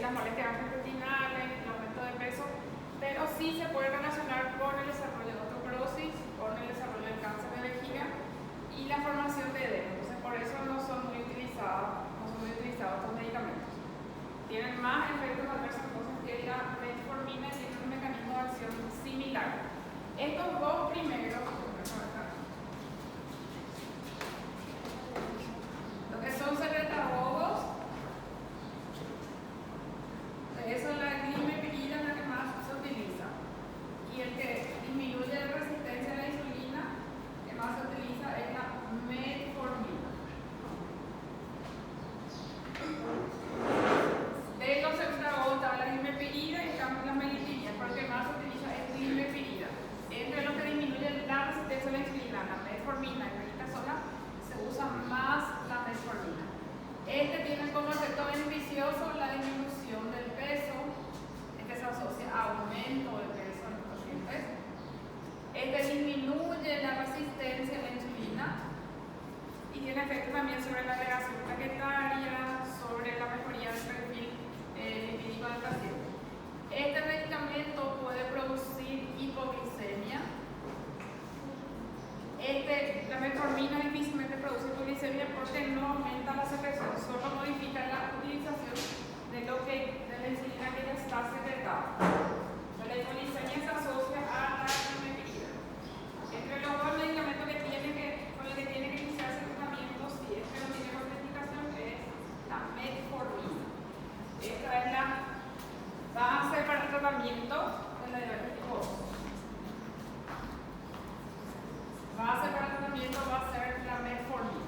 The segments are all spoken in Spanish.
las molestias gastrointestinales, el aumento de peso, pero sí se puede relacionar con el desarrollo de osteoporosis, con el desarrollo del cáncer de vejiga y la formación de edema. Entonces, por eso no son muy utilizados estos medicamentos. Tienen más efectos adversos que la metformina, tiene un mecanismo de acción similar. Estos dos primeros, lo que son secretabobos, eso es la glimepirida, la que más se utiliza. Y el que disminuye la resistencia a la insulina, que más se utiliza, es la metformina. De los secretabobos está la glimepirida y están las melipiridas, pero el que más se utiliza es glimepirida. Entre los que disminuyen la resistencia a la insulina, la metformina y la sola, se usa más la metformina. Este tiene como efecto beneficioso la disminución del peso, se asocia a aumento del peso en los pacientes. Este disminuye la resistencia a la insulina y tiene efecto también sobre la agregación plaquetaria, sobre la mejoría del perfil lipídico del paciente. Este medicamento puede producir hipoglicemia. La metformina difícilmente produce hipoglicemia porque no aumenta la secreción, solo modifica la utilización de la insulina que ya está secretada. La hipoglicemia se asocia a la glimepirida. Entre los dos medicamentos con los que tiene que iniciarse el tratamiento, si es que no tiene contraindicación, es la metformina. Esta es la base para el tratamiento de la diabetes tipo 2. Base para el tratamiento va a ser la metformina.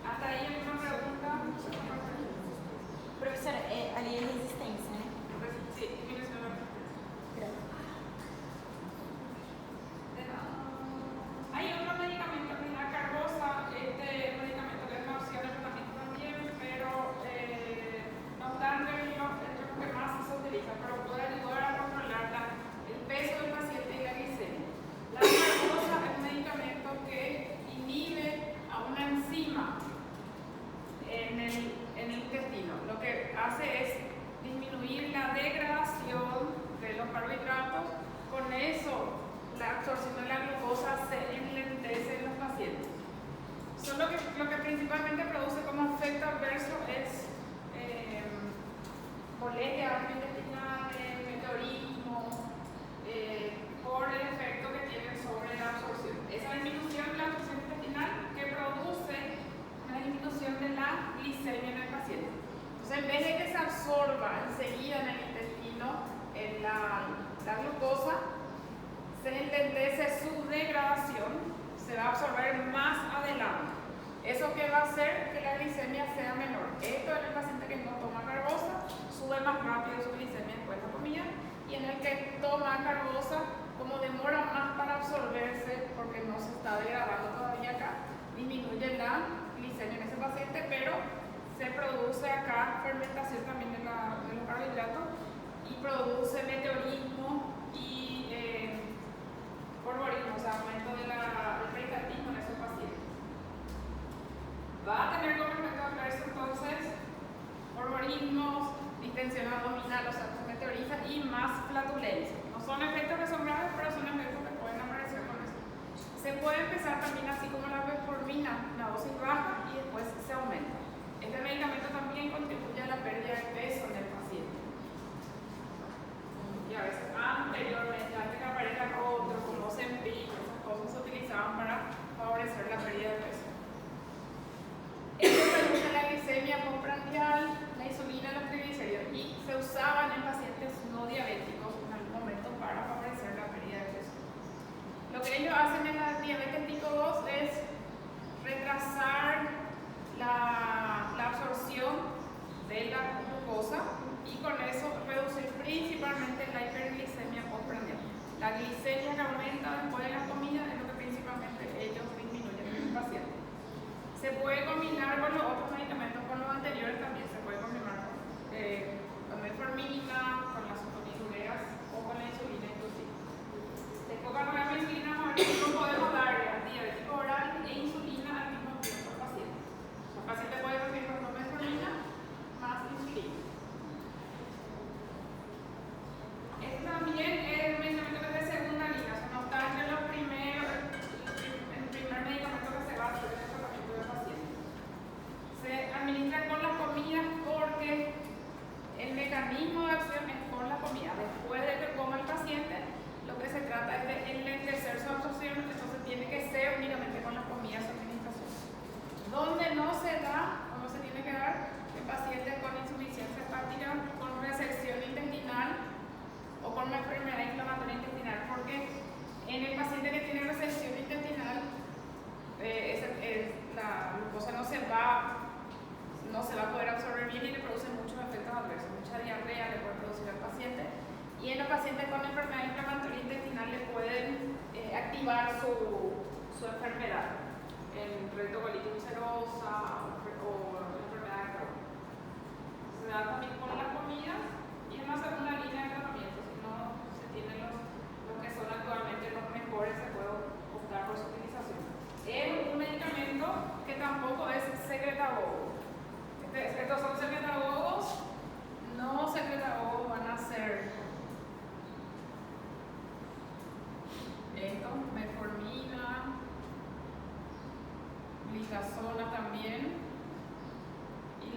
¿Hasta ahí alguna pregunta? Professora, ali é resistência, né? Sí, disminución de la resistencia. Hay otro medicamento que es la carbosa. Este medicamento que es una opción de tratamiento también, pero no está entre los que más se utiliza, pero puede ayudar a controlar el peso del paciente y la glicemia. La carbosa es un medicamento que inhibe a una enzima en el intestino. Lo que hace es disminuir la degradación de los carbohidratos. Con eso, la absorción de la glucosa se enlentece en los pacientes. Lo que principalmente produce como efecto adverso es molestias gastrointestinales, meteorismo, por el efecto que tienen sobre la absorción. Esa disminución de la absorción intestinal que produce una disminución de la glicemia en el paciente. Entonces, en vez de que se absorba enseguida en el intestino la glucosa, se enlentece su degradación, se va a absorber más adelante. ¿Eso que va a hacer? Que la glicemia sea menor. Esto en el paciente que no toma carbosa, sube más rápido su glicemia después de la comida, y en el que toma carbosa, como demora más para absorberse porque no se está degradando todavía acá, disminuye la glicemia en ese paciente, pero se produce acá fermentación también de los carbohidratos y produce meteorismo y polvorismo, o sea, aumento del pericarditismo en esos pacientes. Va a tener como efecto adverso entonces polvorismos, distensión abdominal, o sea, se meteoriza, y más flatulencia. No son efectos que son graves, pero son efectos que pueden aparecer con eso. Se puede empezar también así como la metformina, una dosis baja, y después se aumenta. Este medicamento también contribuye a la pérdida de peso en el paciente. Y a veces anteriormente, antes que aparezcan otros como Ozempic, esas cosas se utilizaban para favorecer la pérdida de peso. Esto reduce la glicemia postprandial, la insulina, los triglicéridos, y se usaban en pacientes no diabéticos en algún momento para favorecer la pérdida de peso. Lo que ellos hacen en la diabetes tipo 2 es retrasar la absorción de la glucosa y con eso reducir principalmente la hiperglicemia postprandial. La glicemia que aumenta después de la comida es lo que principalmente ellos disminuyen en el paciente. Se puede combinar con los otros medicamentos, con los anteriores también se puede combinar con metformina, con las sulfonilureas o con la insulina inclusive. Después cuando la insulina no podemos dar diabético oral e insulina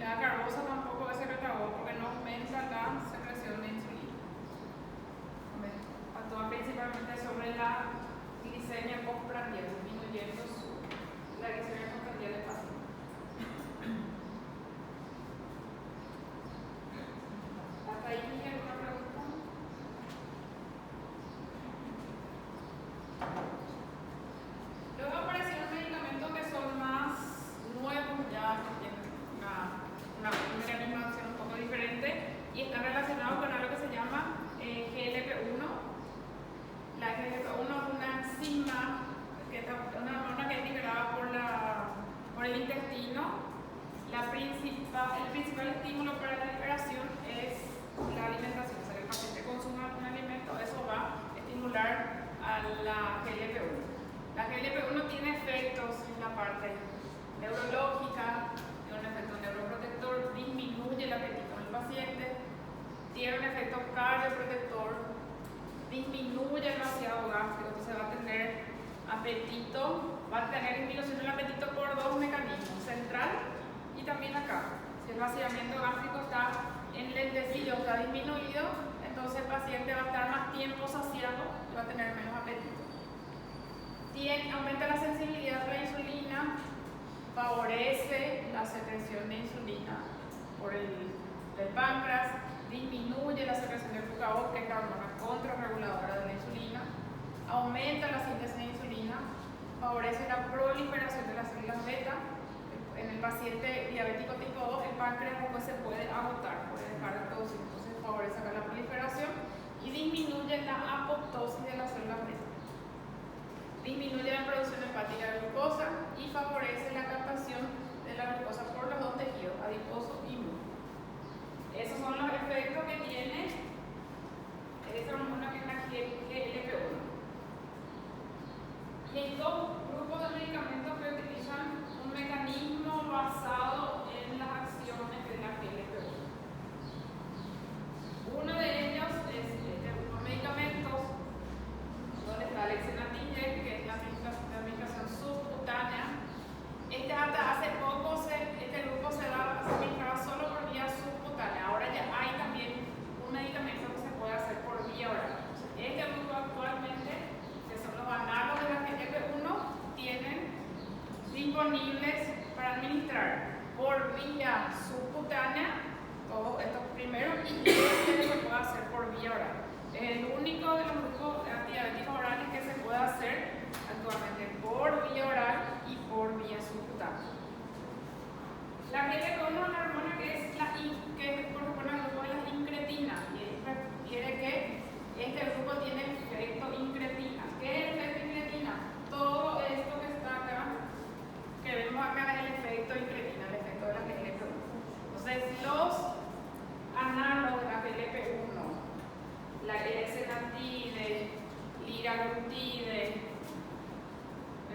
la carbosa tampoco es secretagogo porque no aumenta la secreción de insulina. Actúa principalmente sobre la glicemia postprandial, disminuyendo la glicemia postprandial del paciente. ¿Hasta ahí hay alguna pregunta? Luego aparecieron medicamentos que son más nuevos, ya que tienen un mecanismo de acción un poco diferente y están relacionados con algo que se llama GLP-1. La GLP-1 es una enzima, una hormona que es liberada por el intestino. El principal estímulo para la liberación es la alimentación. O sea, que el paciente consuma un alimento, eso va a estimular a la GLP-1. La GLP-1 tiene efectos en la parte neurológica, tiene un efecto neuroprotector, disminuye el apetito en el paciente, tiene un efecto cardioprotector, disminuye el vaciado gástrico, entonces va a tener apetito, va a tener disminución del apetito por dos mecanismos, central y también acá. Si el vaciamiento gástrico está enlentecido, está disminuido, entonces el paciente va a estar más tiempo saciado y va a tener menos apetito. Aumenta la sensibilidad a la insulina, favorece la secreción de insulina por el páncreas, disminuye la secreción de glucagón, que es la hormona contrarreguladora de la insulina, aumenta la síntesis de insulina, favorece la proliferación de las células beta. En el paciente diabético tipo 2, el páncreas después se puede agotar, puede dejar de producir, entonces favorece acá la proliferación y disminuye la apoptosis de las células beta. Disminuye la producción hepática de glucosa y favorece la captación de la glucosa por los dos tejidos, adiposo y músculo. Esos son los efectos que tiene esa hormona que es la GLP-1. Y hay dos grupos de medicamentos que utilizan un mecanismo basado en las acciones de la GLP-1. Uno de ellos es este grupo de medicamentos donde está el exenatide, que es la administración subcutánea. Hasta hace poco este grupo se administraba solo por vía subcutánea. Ahora ya hay también un medicamento que se puede hacer por vía oral. Este grupo actualmente, que son los análogos de la GLP-1, tienen disponibles para administrar por vía subcutánea, todos estos primeros, y este se puede hacer por vía oral. Es el único de los grupos antidiabéticos orales que se puede hacer actualmente por vía oral y por vía subcutánea. La GLP-1 es una hormona que corresponde al grupo de las incretinas y refiere que este grupo tiene efecto incretina. ¿Qué es el efecto incretina? Todo esto que está acá, que vemos acá, es el efecto incretina, el efecto de la GLP-1. Entonces, los análogos de la GLP-1, la exenatide, liraglutide,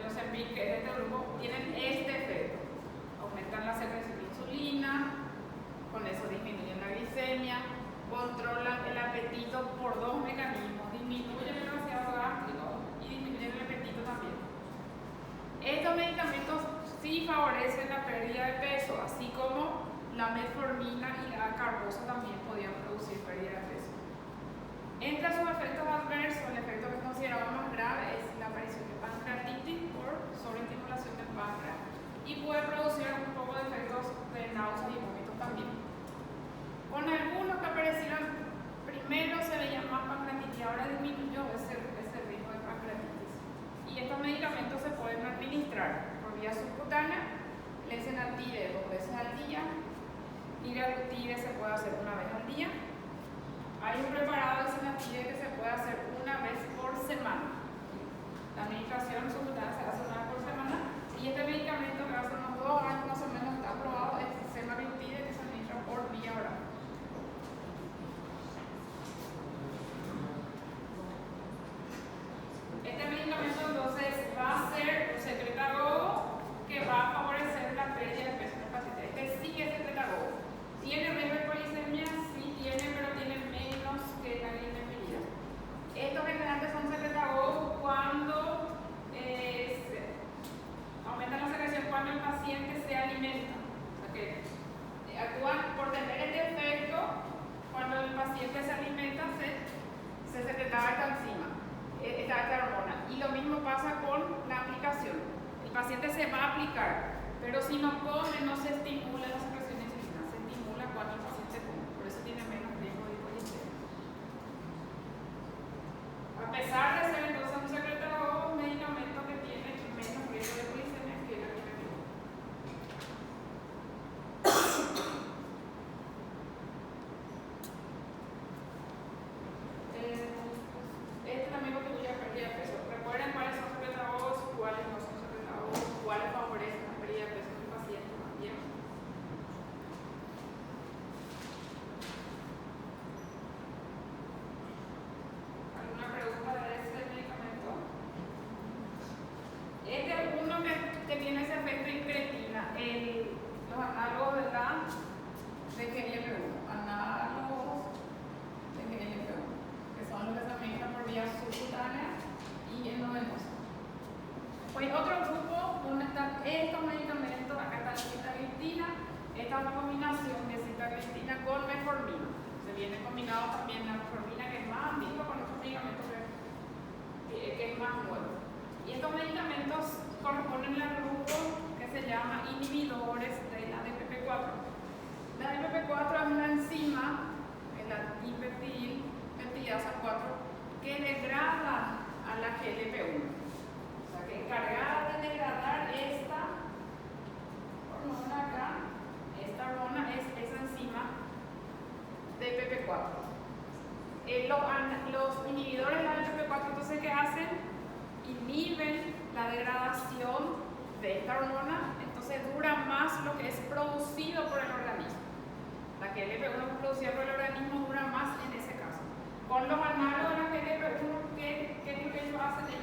Ozempic, que es de este grupo, tienen este efecto. Aumentan la secreción de insulina, con eso disminuyen la glicemia, controlan el apetito por dos mecanismos, disminuyen el vaciado gástrico y disminuyen el apetito también. Estos medicamentos sí favorecen la pérdida de peso, así como la metformina y la carbosa también podían producir pérdida de peso. Entre sus efectos adversos, el efecto que consideramos más grave es la aparición de pancreatitis por sobreestimulación del páncreas y puede producir un poco de efectos de náuseas y vómitos también. Con algunos que aparecieron primero se veía más pancreatitis, ahora disminuyó ese riesgo de pancreatitis. Y estos medicamentos se pueden administrar por vía subcutánea, el exenatide 2 veces al día, liraglutide se puede hacer una vez al día. Hay un preparado de exenatide que se puede hacer una vez por semana. La administración subcutánea se hace una vez por semana y este medicamento que hace unos 2 años más o menos está aprobado es semaglutide, que se administra por vía oral. Este medicamento entonces va a ser un secretagogo que va a favorecer la pérdida de peso en el paciente. Este sí es secretagogo. ¿Tiene riesgo de policemia? Sí tiene, pero tiene menos que la glimepirida. Estos generalmente son secretagogos cuando paciente se va a aplicar, pero si no come no se estimula la secreción de insulina, se estimula cuando el paciente come, por eso tiene menos riesgo de hipoglicemia. A pesar de ser entonces un secretagogue, un medicamento que tiene menos riesgo de hipoglicemia que la GLP-1. Este también contribuye a pérdida de peso. Recuerden cuáles son secretagogues, cuáles no son secretagogues, cuáles favorecen la pérdida de peso del paciente también. ¿Alguna pregunta de este medicamento? Este es uno que tiene ese efecto incretina, los análogos de GLP-1, análogos de GLP-1, que son los que se administran por vía subcutánea y endovenosa. Pues otro grupo donde están estos medicamentos, acá está la sitagliptina, esta es una combinación de sitagliptina con metformina. Se viene combinado también la metformina, que es más antigua, con otros medicamentos que es más nuevo. Y estos medicamentos corresponden al grupo que se llama inhibidores de la DPP-4. La DPP-4 es una enzima, la dipeptil peptidasa 4, que degrada a la GLP-1. O sea, que es encargada de degradar esta hormona acá, esta hormona es esa enzima DPP-4. Los inhibidores de la DPP-4, entonces, ¿qué hacen? Inhiben la degradación de esta hormona, entonces dura más lo que es producido por el organismo. La GLP-1 producida por el organismo dura más en ese caso. Con los análogos de la GLP-1, ¿qué es lo que ellos hacen?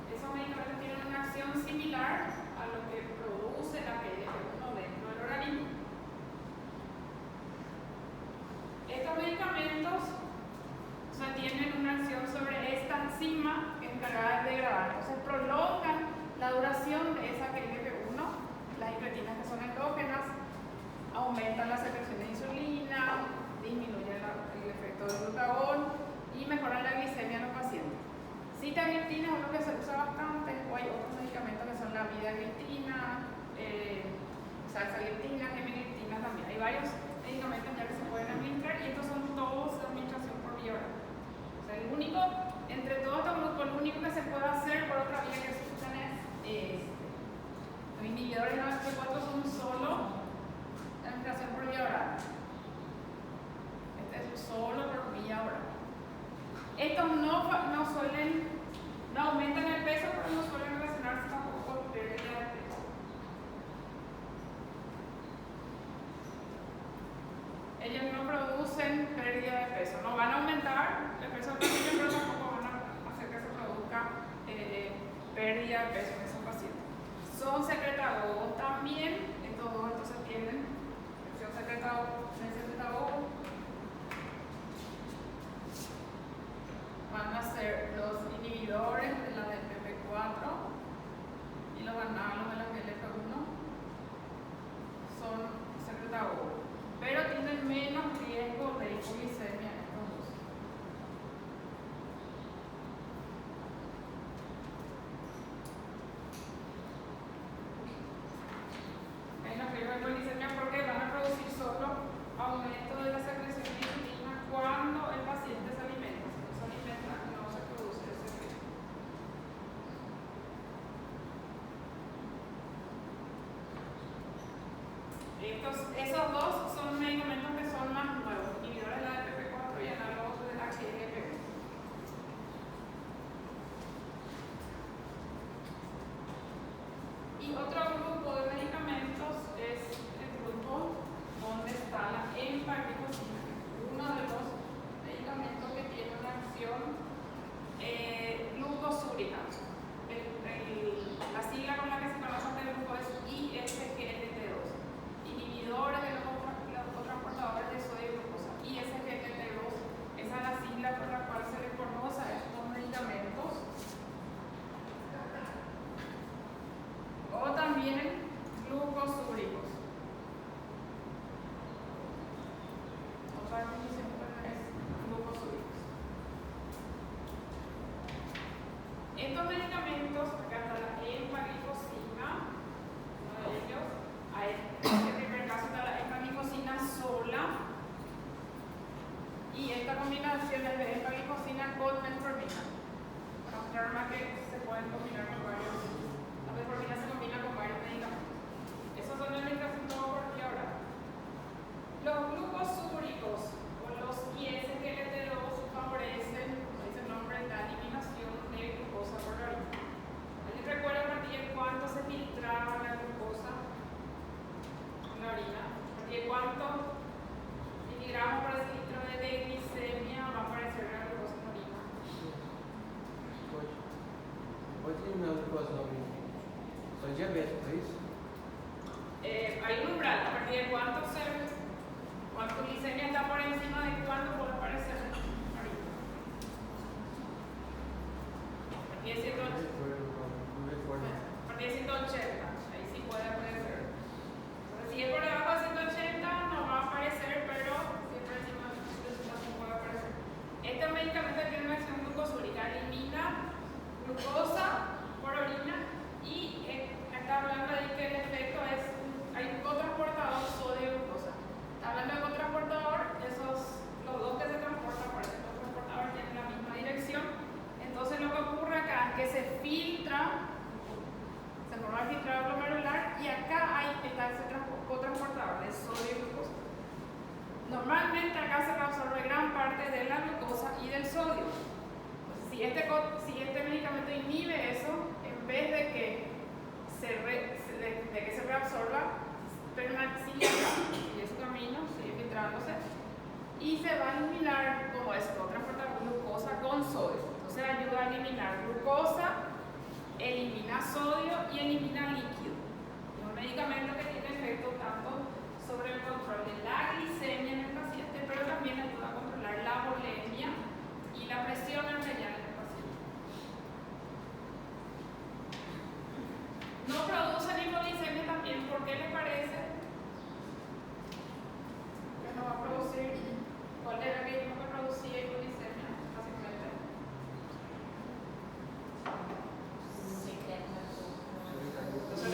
Esos medicamentos tienen una acción similar a lo que produce la GLP-1 dentro del organismo. Estos medicamentos tienen una acción sobre esta enzima que es encargada de degradar. Entonces prolongan la duración de esa GLP-1, las incretinas que son endógenas, aumentan la secreción de insulina, disminuyen el efecto del glucagón y mejoran la glicemia en los pacientes. Sitagliptina es uno que se usa bastante, o hay otros medicamentos que son la vidagliptina, salsagliptina, gemigliptina también. Hay varios medicamentos ya que se pueden administrar y estos son todos de administración por vía oral. O sea, el único, entre todos estos grupos, lo único que se puede hacer por otra vía que se usan es los inhibidores de la DPP-4 son solo administración por vía oral. Este es solo por vía oral. Estos no aumentan el peso, pero no suelen relacionarse tampoco con pérdida de peso. Ellos no producen pérdida de peso, no van a aumentar el peso del paciente, pero tampoco van a hacer que se produzca pérdida de peso en esos pacientes. Son secretagogos también, estos dos entonces tienen acción secretagogo. Van a ser los inhibidores de la DPP-4 y los análogos de la GLP-1 son secretagogos, pero tienen menos riesgo de hipoglicemia estos dos. Menos riesgo de hipoglicemia porque van a producir solo aumento de la secreción de insulina cuando el paciente se alimenta. Si no se alimenta, no se produce ese riesgo. Esos dos son medicamentos que son más nuevos, inhibidores de la DPP-4 y análogos de la GLP-1. Y otro grupo de medicamentos es el grupo donde está la empagliflozina, uno de los medicamentos que tiene una acción glucosúrica. La sigla con la que se conoce este grupo es ISGLT2, inhibidores de los transportadores de sodio y glucosa. ISGLT2, esa es la sigla por la cual se le conoce a estos medicamentos. O también glucosúricos. Otra definición es glucosúricos. Estos medicamentos, acá está la empagliflozina, partir de 180, ahí sí puede aparecer. Entonces, si es por debajo de 180 no va a aparecer, pero si es por encima de 180 no puede aparecer. Este medicamento tiene una acción glucosúrica, elimina glucosa por orina y está hablando de que el efecto es, hay un cotransportador sodio-glucosa. Está hablando de cotransportador, los dos que se transportan por ese cotransportador tienen la misma dirección. Entonces lo que ocurre acá es que se filtra, se forma el filtrado glomerular y acá está ese cotransportador de sodio y glucosa. Normalmente acá se reabsorbe gran parte de la glucosa y del sodio. Entonces, si este medicamento inhibe eso, en vez de que se reabsorba, sigue su camino, sigue filtrándose y se va a eliminar como es cotransportador glucosa con sodio. Entonces ayuda a eliminar glucosa, elimina sodio y elimina líquido. Es un medicamento que tiene efecto tanto sobre el control de la glicemia en el paciente, pero también ayuda a controlar la bulimia y la presión arterial en el paciente. No produce hipoglicemia también, ¿por qué le parece? Que no va a producir. ¿Cuál era que no producía hipoglicemia? Básicamente. Entonces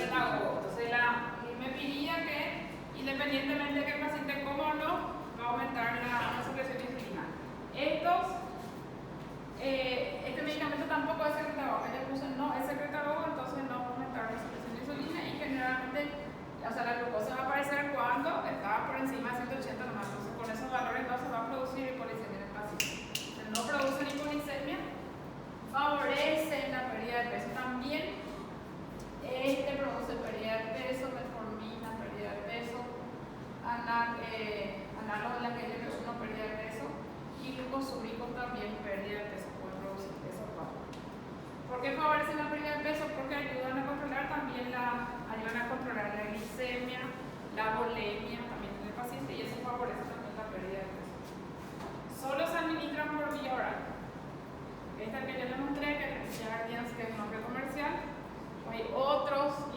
me pedía que, independientemente de que el paciente coma o no, va a aumentar la secreción de insulina. Este medicamento tampoco es secretagogo. Ella puso no es secretagogo, entonces no va a aumentar la secreción de insulina y generalmente, la glucosa va a aparecer cuando está por encima de 180 nomás. Entonces con esos valores no se va a producir hipoglicemia en el paciente. Entonces, no producen hipoglicemia, favorecen la pérdida de peso también. Produce pérdida de peso, metformina, pérdida de peso, análogo de la que hay uno, pérdida de peso, y glucosúricos también, pérdida de peso, pueden producir peso bajo. ¿Por qué favorecen la pérdida de peso? Porque ayudan a controlar también la glicemia, la bulimia también en el paciente, y eso favorece también la pérdida de peso. Solo se administran por vía oral. Esta que yo les mostré, que es el nombre comercial. Hay otros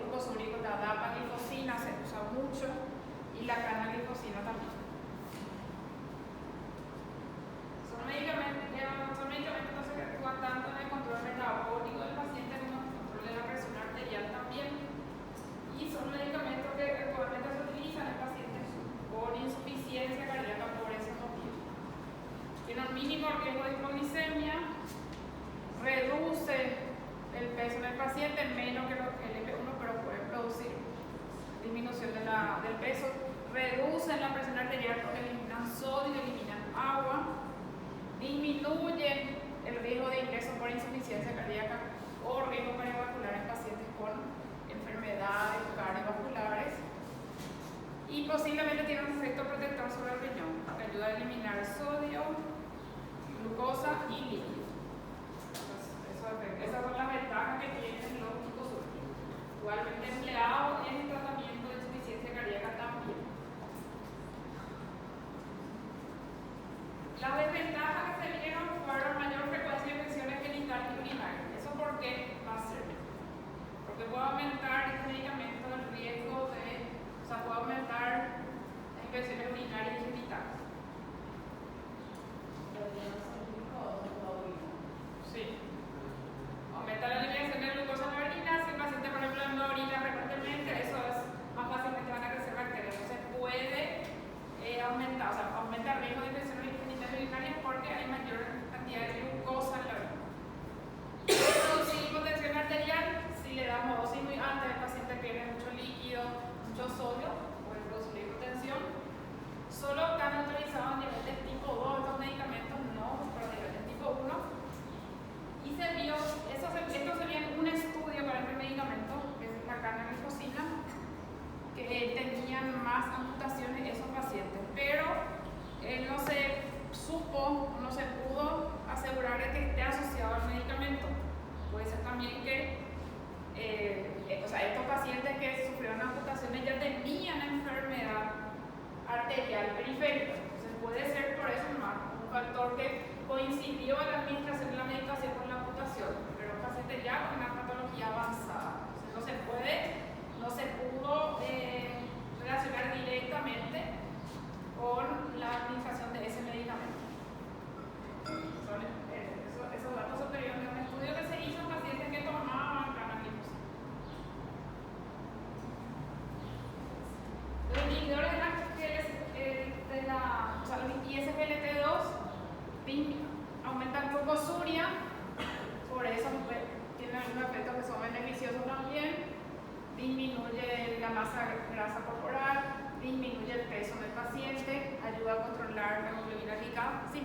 glucosúricos, la dapaglifosina se usa mucho y la canaglifosina también. Son medicamentos entonces, que actúan tanto en el control metabólico del paciente como en el control de la presión arterial también. Y son medicamentos que actualmente se utilizan en pacientes con insuficiencia cardíaca por ese motivo. Tiene un mínimo riesgo de hipoglicemia, reduce el peso en el paciente menos que el F1, pero puede producir disminución del peso, reducen la presión arterial porque eliminan sodio, eliminan agua, disminuyen el riesgo de ingreso por insuficiencia cardíaca o riesgo cardiovascular en pacientes con enfermedades cardiovasculares y posiblemente tienen un efecto protector sobre el riñón que ayuda a eliminar sodio, glucosa y líquido. Esas son las ventajas que tienen los glucosúricos. Igualmente empleados en el tratamiento de insuficiencia cardíaca también. Las desventajas que se vieron fueron mayor frecuencia de infecciones genitales y urinarias. ¿Eso por qué va a ser? Porque puede aumentar este medicamento el riesgo puede aumentar las infecciones urinarias y genitales. Sí. Aumenta la eliminación de glucosa en la orina. Si el paciente, por ejemplo, no orina frecuentemente, eso es más fácilmente van a crecer bacterias. Entonces puede aumenta el riesgo de infecciones genitales y urinarias porque hay mayor cantidad de glucosa en la orina. Puede producir hipotensión arterial si le damos dosis muy alta, el paciente pierde mucho líquido, mucho sodio, puede producir hipotensión. Solo están autorizados en diabetes tipo 2, estos medicamentos no masa grasa corporal, disminuye el peso del paciente, ayuda a controlar la hemoglobina glicada. Sí.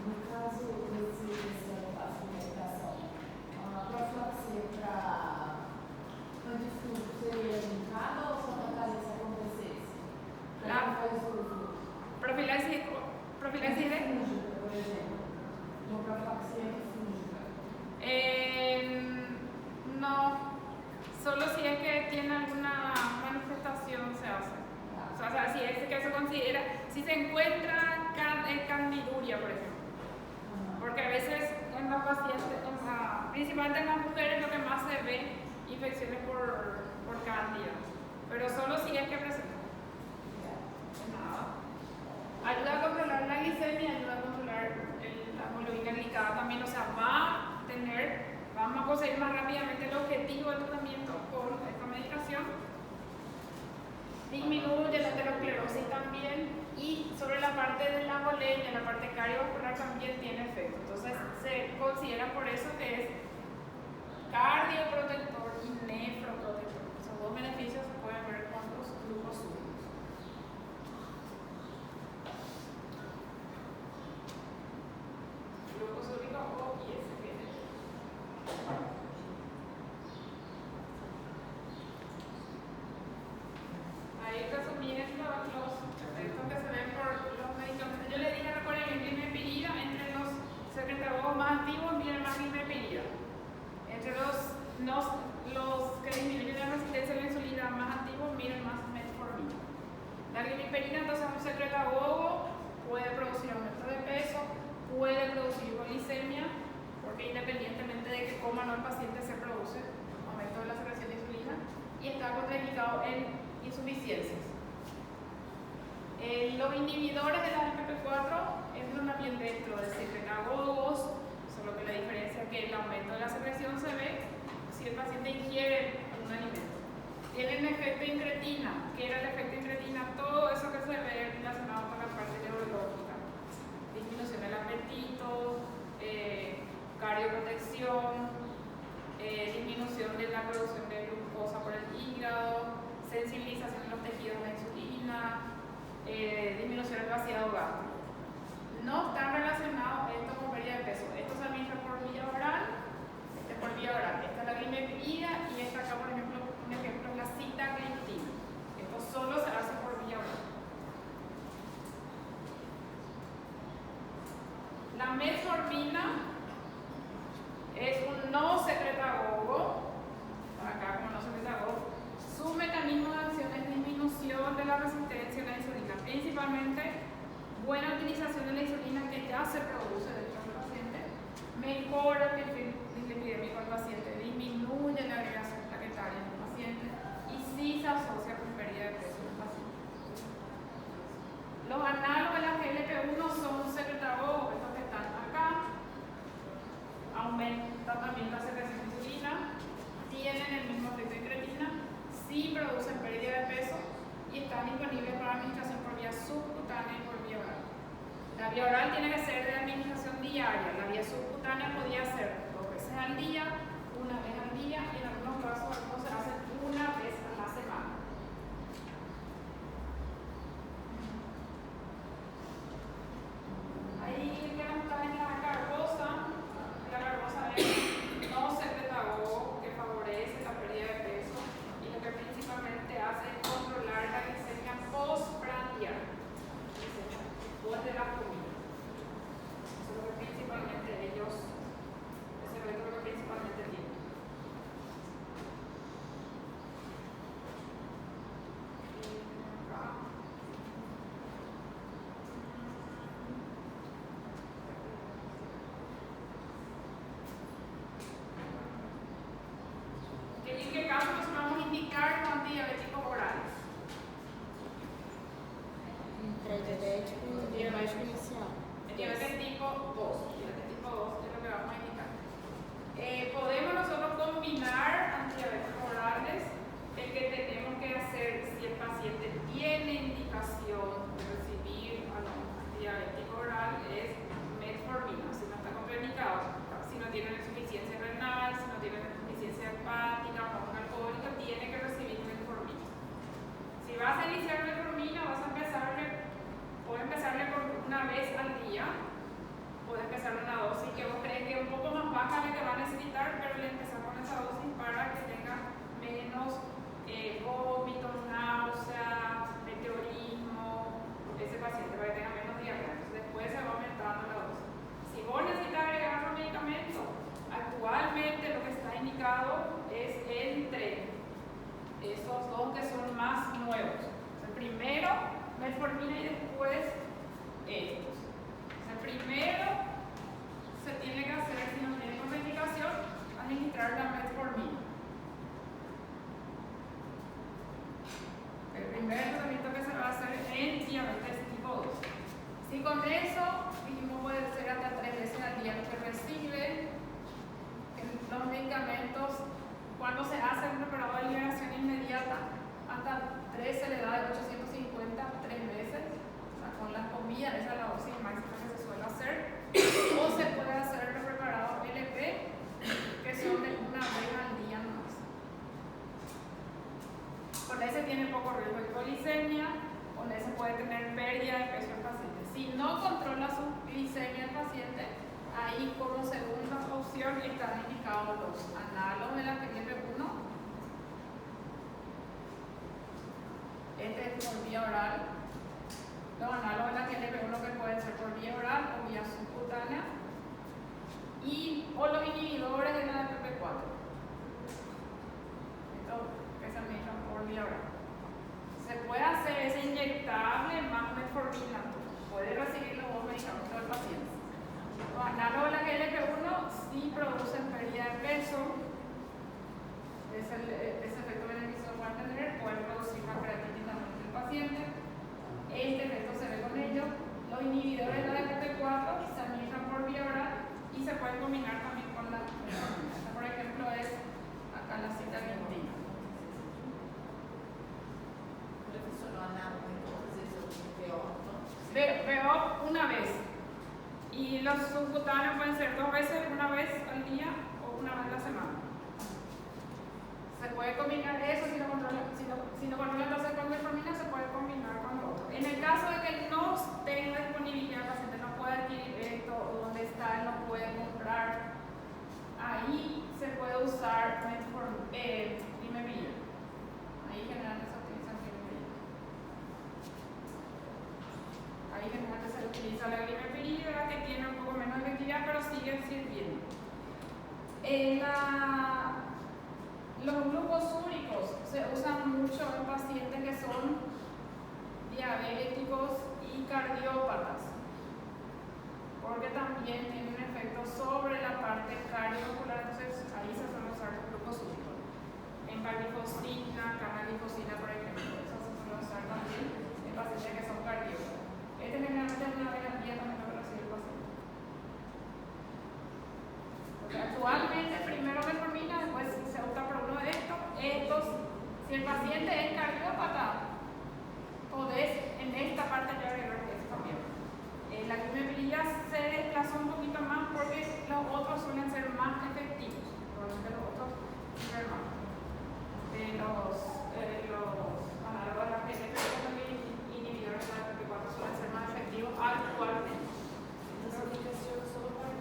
No caso desse passo de medicação, a profilaxia para antifúngico seria indicada ou só para caso isso acontecesse? La profilaxis de fúngica, por exemplo. Uma profilaxia antifúngica. No, solo si es que tiene alguna manifestación se hace. O sea, si es que se considera, si se encuentra candiduria, por ejemplo. Porque a veces en los pacientes, principalmente en las mujeres, lo que más se ve infecciones por cándida. Pero solo si es que presenta. Nada. Ayuda a controlar la glicemia, ayuda a controlar la hemoglobina glicada también. O sea, vamos a conseguir más rápidamente el objetivo del tratamiento con esta medicación. Disminuye la aterosclerosis también. Y sobre la parte de la bolemia, la parte cardiovascular también tiene efecto. Entonces se considera por eso que es cardioprotector y nefroprotector. Esos dos beneficios se pueden ver con los flujos súbitos. Flujo súbito o ISPN. Ahí resumir los efectos que se ven por los medicamentos. Yo le dije, recuerden, el glimepirida, entre los secretarios más activos, miren más glimepirida. Entre los que disminuyen la resistencia a la insulina más activos, miren más metformina. La glimepirida, entonces, es un secretagogo, puede producir aumento de peso, puede producir hipoglicemia, porque independientemente de que coma o no el paciente se produce aumento de la secreción de insulina y está contraindicado en insuficiencias. Los inhibidores de la FP4 entran también dentro de secretagogos, solo que la diferencia es que el aumento de la secreción se ve si el paciente ingiere un alimento. Tienen efecto incretina. ¿Qué era el efecto incretina? Todo eso que se ve relacionado con la parte neurológica. Disminución del apetito, cardioprotección, disminución de la producción de glucosa por el hígado, sensibilización de los tejidos a la insulina, disminución del vaciado gástrico. No están relacionados esto con pérdida de peso. Esto se administra por vía oral, por vía oral. Esta es la glimepirida y esta acá, por ejemplo, un ejemplo es la sitagliptina. Esto solo se hace por vía oral. La metformina es un no secretagogo, acá como no secretagogo. Su mecanismo de acción es disminución de la resistencia a la insulina, principalmente buena utilización de la insulina que ya se produce dentro del paciente, mejora el perfil dislipidémico del paciente, disminuye la agregación plaquetaria en el paciente y sí se asocia con pérdida de peso en el paciente. Los análogos de la GLP-1 son secretagogos, estos que están acá, aumentan también la secreción de insulina, tienen el mismo efecto de incretina, sí producen pérdida de peso y están disponibles para administración por vía subcutánea y por vía oral. La vía oral tiene que ser de administración diaria, la vía subcutánea podría ser 2 veces al día, 1 vez al día y en algunos casos se hace 1 vez a la semana. Ahí que nos está en la carbosa es no secretagogo que favorece la pérdida de peso y lo que principalmente hace es controlar la glicemia postprandial, después de la comida. Eso es lo que principalmente ellos, ese es lo que principalmente tienen. indicado es entre esos dos que son más nuevos. El primero, metformina, y después estos. El primero se tiene que hacer, si no tiene contraindicación, administrar la metformina. El primer tratamiento que se va a hacer en diabetes tipo 2. Si con eso, dijimos, puede ser hasta 3 veces al día lo que recibe los medicamentos, cuando se hace un preparado de liberación inmediata, hasta 3 se le da de 850 3 veces, o sea, con la comida, esa es la dosis máxima que se suele hacer, o se puede hacer los preparados LP, que son de una vez al día nomás. Con ese tiene poco riesgo de hipoglicemia, con ese puede tener pérdida de peso el paciente. Si no controla su glicemia el paciente, ahí como segunda opción están indicados los análogos de la GLP-1. Este es por vía oral. Los análogos de la GLP-1 que pueden ser por vía oral o vía subcutánea. O los inhibidores de la DPP4. Esto que se administran por vía oral. Se puede hacer ese inyectable más metformina. Puede recibir los dos medicamentos del paciente. Los análogos de la GLP-1 sí producen pérdida de peso. Ese efecto beneficioso pueden tener, pueden producir una creatitis también en el paciente. Este efecto se ve con ellos. Los inhibidores de la DPP4 se administran por vía oral y se pueden combinar también con la metformina. Esta, por ejemplo, es acá la sitagliptina. Veo una vez. Y los subcutáneos pueden ser 2 veces, una vez al día o una vez a la semana. Se puede combinar eso, si no controla entonces con metformina, se puede combinar con lo otro. En el caso de que no tenga disponibilidad, el paciente no puede adquirir esto, o donde está, él no puede comprar, ahí se puede usar limepirida. Ahí generalmente se utiliza limepirida. Ahí generalmente se utiliza la limepirida, que tiene un poco menos de efectividad, pero sigue sirviendo. Los glucosúricos se usan mucho en pacientes que son diabéticos y cardiópatas, porque también tiene un efecto sobre la parte cardiovascular, entonces ahí se suele usar los glucosúricos. Empaglifosina, canaglifosina, por ejemplo, eso se suele usar también en pacientes que son cardiópatas. Este generalmente es una vez al día también lo recibe el paciente. Porque actualmente primero metformina, después se opta por uno de estos. Si el paciente es cardiópata, podés en esta parte ya agregar esto también. La limepirida se desplazó un poquito más porque los otros suelen ser más efectivos. Probablemente los otros suelen más. Los análogos de la GLP-1 también inhibidores de la DPP4 suelen ser más efectivos actualmente. ¿Esa aplicación solo para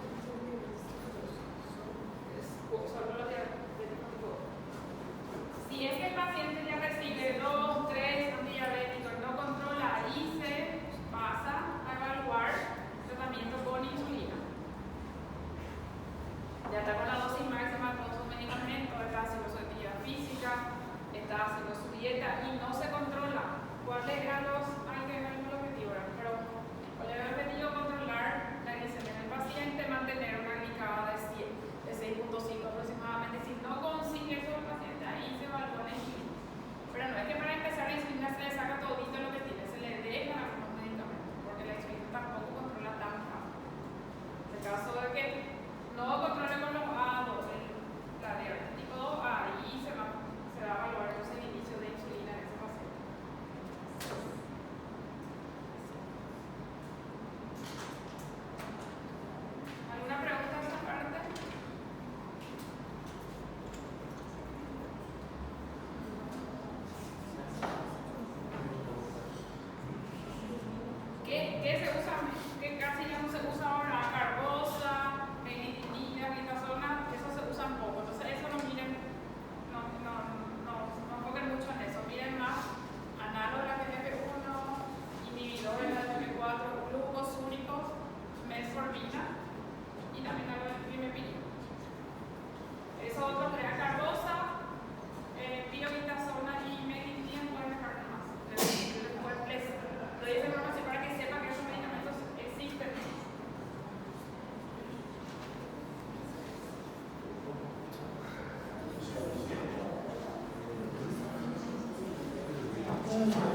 Solo los diabéticos tipo 2. Si es que el paciente ya recibe 2, 3 antidiabéticos y no controla, ahí se pasa a evaluar tratamiento con insulina. Uhum.